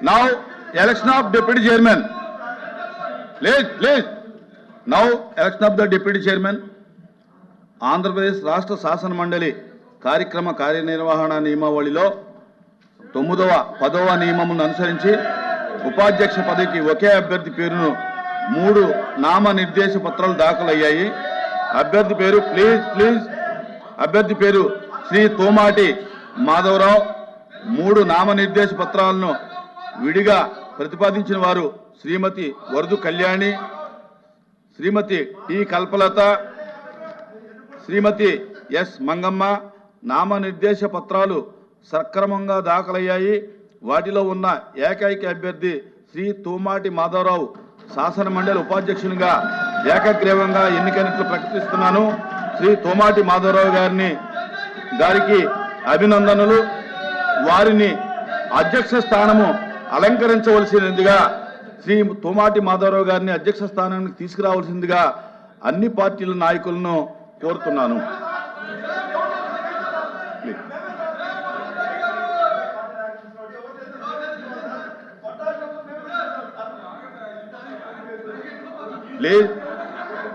Now, election of deputy chairman. Please. Now, election of the deputy chairman. Andhra Pradesh రాష్ట్ర శాసన మండలి కార్యక్రమ కార్యనిర్వహణ నియమావళిలో 9వ 10వ నియమములను అనుసరించి ఉపాధ్యక్ష పదవికి ఒకే అభ్యర్థి పేరును 3 నామనిర్దేశ పత్రాలు దాఖలయ్యాయి. అభ్యర్థి పేరు అభ్యర్థి పేరు శ్రీ తోమాటి మాధవరావు. 3 నామనిర్దేశ పత్రాలను విడిగా ప్రతిపాదించిన వారు శ్రీమతి వరదు కళ్యాణి, శ్రీమతి టి కల్పలత, శ్రీమతి ఎస్ మంగమ్మ. నామనిర్దేశ పత్రాలు సక్రమంగా దాఖలయ్యాయి. వాటిలో ఉన్న ఏకైక అభ్యర్థి శ్రీ తోమాటి మాధవరావు శాసన మండలి ఉపాధ్యక్షునిగా ఏకగ్రీవంగా ఎన్నికైనట్లు ప్రకటిస్తున్నాను. శ్రీ తోమాటి మాధవరావు గారికి అభినందనలు. వారిని అధ్యక్ష స్థానము అలంకరించవలసినదిగా, శ్రీ తోమాటి మాధవరావు గారిని అధ్యక్ష స్థానానికి తీసుకురావాల్సిందిగా అన్ని పార్టీల నాయకులను కోరుతున్నాను.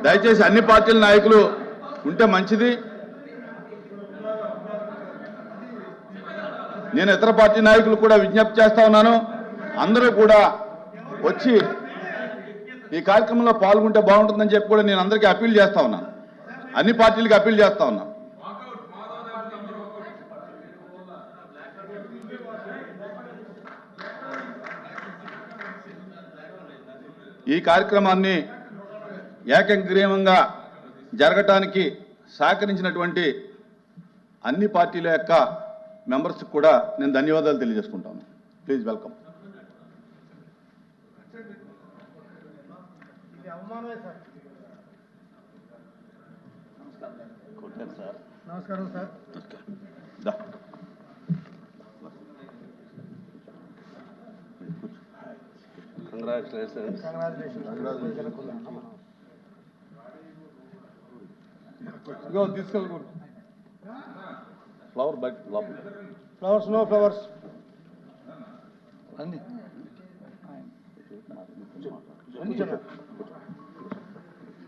దయచేసి అన్ని పార్టీల నాయకులు ఉంటే మంచిది. నేను ఇతర పార్టీ నాయకులు కూడా విజ్ఞప్తి చేస్తా ఉన్నాను. అందరూ కూడా వచ్చి ఈ కార్యక్రమంలో పాల్గొంటే బాగుంటుందని చెప్పి కూడా నేను అందరికీ అప్పీల్ చేస్తా ఉన్నాను. అన్ని పార్టీలకు అప్పీల్ చేస్తా ఉన్నాను. ఈ కార్యక్రమాన్ని ఏకగ్రీవంగా జరగటానికి సహకరించినటువంటి అన్ని పార్టీల యొక్క మెంబర్స్కి కూడా నేను ధన్యవాదాలు తెలియజేసుకుంటాను. Please welcome. నమస్కారం సార్. కంగ్రాచులేషన్స్. తీసుకెళ్ళకూడదు. Flower bike flowers, no flowers అన్ని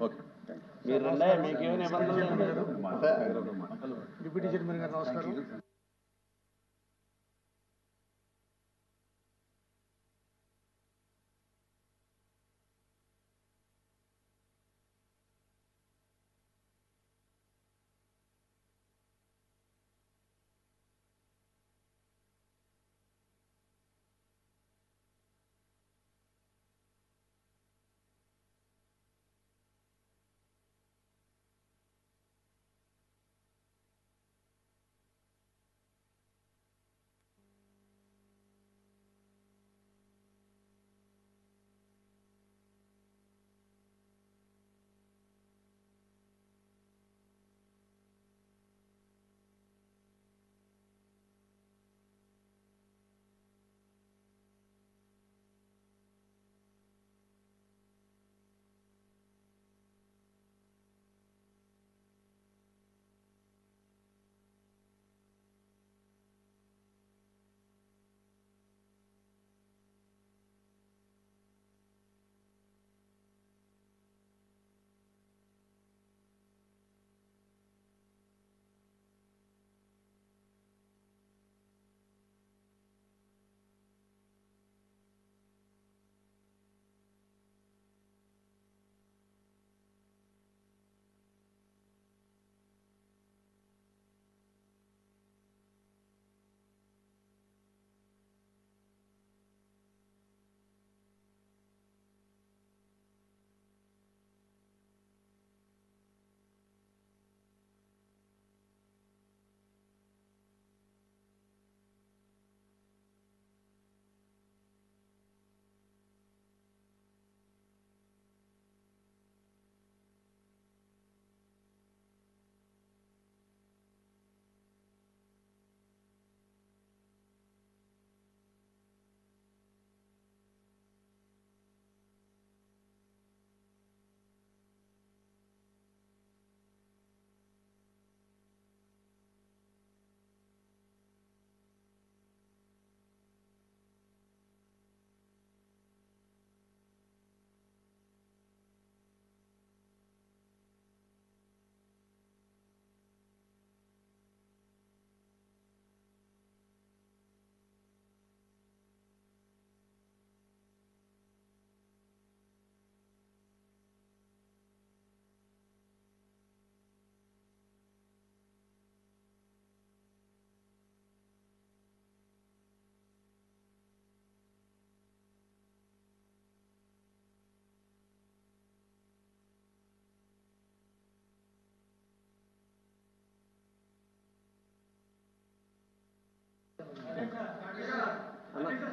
ఓకే. డిప్యూటీ చైర్మన్ గారు నమస్కారం.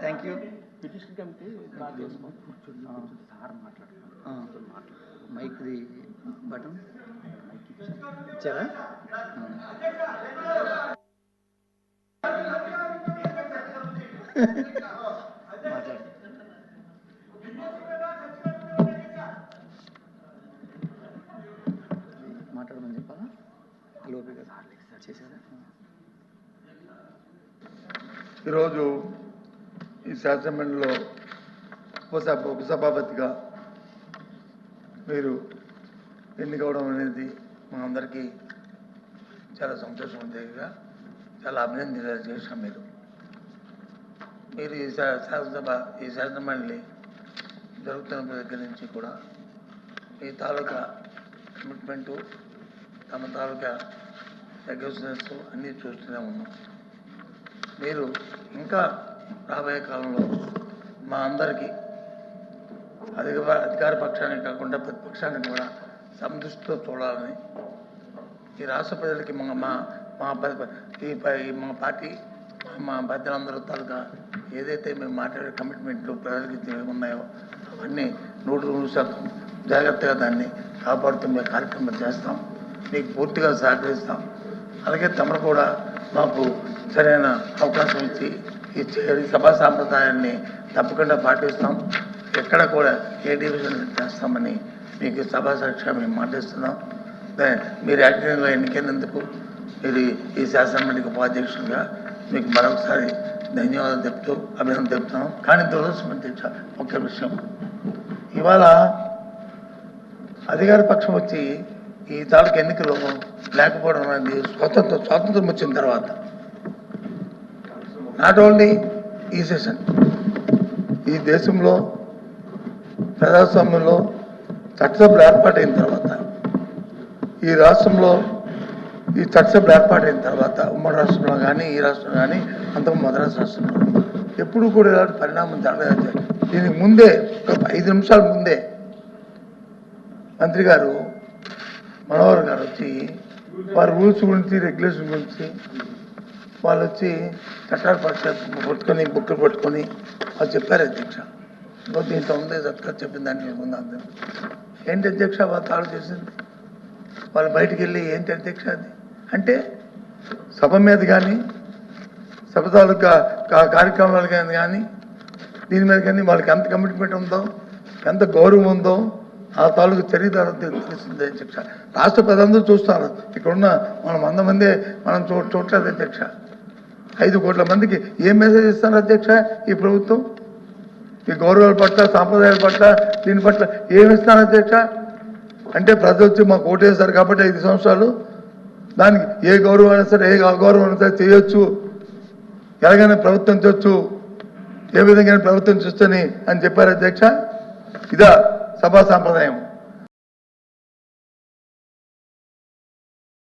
Thank you. మైక్ది బటన్ ఇచ్చారా? మాట్లాడు. మాట్లాడమని చెప్పాలా? లోపే కదా చేశారా? ఈరోజు ఈ శాసనమండలిలో ఉపసభాపతిగా మీరు ఎన్నికవడం అనేది మా అందరికీ చాలా సంతోషం ఉండేదిగా, చాలా అభినందనలు చేశాం. మీరు ఈ శాసనమండలి జరుగుతున్న దగ్గర నుంచి కూడా మీ తాలూకా కమిట్మెంటు, తమ తాలూకా రెగ్యులేషన్స్ అన్నీ చూస్తూనే ఉన్నాం. మీరు ఇంకా రాబోయే కాలంలో మా అందరికీ అధికార పక్షానికి కాకుండా ప్రతిపక్షానికి కూడా సందృష్టితో చూడాలని, ఈ రాష్ట్ర ప్రజలకి మా పార్టీ మా పెద్దలందరూ తాలూకా ఏదైతే మేము మాట్లాడే కమిట్మెంట్లు ప్రజలకి ఉన్నాయో అవన్నీ 100% జాగ్రత్తగా దాన్ని కాపాడుతూ మేము కార్యక్రమం చేస్తాం, మీకు పూర్తిగా సహకరిస్తాం. అలాగే తమరు కూడా మాకు సరైన అవకాశం ఇచ్చి ఈ సభా సాంప్రదాయాన్ని తప్పకుండా పాటిస్తాం. ఎక్కడ కూడా ఏ డివిజన్ చేస్తామని మీకు సభా సాక్షిగా మేము మాటిస్తున్నాం. మీరు యాక్టివ్గా ఎన్నికైనందుకు మీరు ఈ శాసనమండలికి ఉపాధ్యక్షులుగా మీకు మరొకసారి ధన్యవాదాలు చెప్తూ అభినందన చెప్తున్నాం. కానీ దురదృష్టం అధ్యక్ష, ముఖ్య విషయం, ఇవాళ అధికార పక్షం వచ్చి ఈ తాలూకు ఎన్నికలు లేకపోవడం అనేది స్వాతంత్రం వచ్చిన తర్వాత, నాట్ ఓన్లీ ఈ సెషన్, ఈ దేశంలో ప్రజాస్వామ్యంలో చట్టసభలు ఏర్పాటైన తర్వాత, ఈ రాష్ట్రంలో ఈ చట్టసభలు ఏర్పాటైన తర్వాత, ఉమ్మడి రాష్ట్రంలో కానీ ఈ రాష్ట్రంలో కానీ అంతకు మద్రాసు రాష్ట్రంలో ఎప్పుడు కూడా ఇలాంటి పరిణామం జరగలేదు. దీనికి ముందే ఒక 5 నిమిషాల ముందే మంత్రి గారు మనోహర్ గారు వచ్చి వారి రూల్స్ గురించి, రెగ్యులేషన్ గురించి వాళ్ళు వచ్చి చట్టాలు పట్టుకొని బుక్కులు పట్టుకొని వాళ్ళు చెప్పారు. అధ్యక్ష, దీంట్లో ఉంది చక్కగా చెప్పిన దాన్ని ముందు అందరూ ఏంటి అధ్యక్ష వాళ్ళు తాడు చేసింది, వాళ్ళు బయటికి వెళ్ళి ఏంటి అధ్యక్ష అది అంటే, సభ మీద కానీ సభ తాలూకా కార్యక్రమాలు కానీ దీని మీద కానీ వాళ్ళకి ఎంత కమిట్మెంట్ ఉందో, ఎంత గౌరవం ఉందో ఆ తాలూకు చరిత్ర తెలిసింది అధ్యక్ష. రాష్ట్ర ప్రజలందరూ చూస్తారు, ఇక్కడున్న మనం 100 మంది మనం చూడలేదు అధ్యక్ష. 5 కోట్ల మందికి ఏం మెసేజ్ ఇస్తారు అధ్యక్ష ఈ ప్రభుత్వం? ఈ గౌరవాల పట్ల, సాంప్రదాయాల పట్ల, దీని పట్ల ఏమిస్తారు అధ్యక్ష? అంటే ప్రజలు వచ్చి మాకు ఓటేస్తారు కాబట్టి 5 సంవత్సరాలు దానికి ఏ గౌరవం అయినా సరే, ఏ అగౌరవం అయినా సరే చేయొచ్చు, ఎలాగైనా ప్రభుత్వం చేయొచ్చు, ఏ విధంగా ప్రభుత్వం చూస్తని అని చెప్పారు అధ్యక్ష. ఇదా సభా సాంప్రదాయం.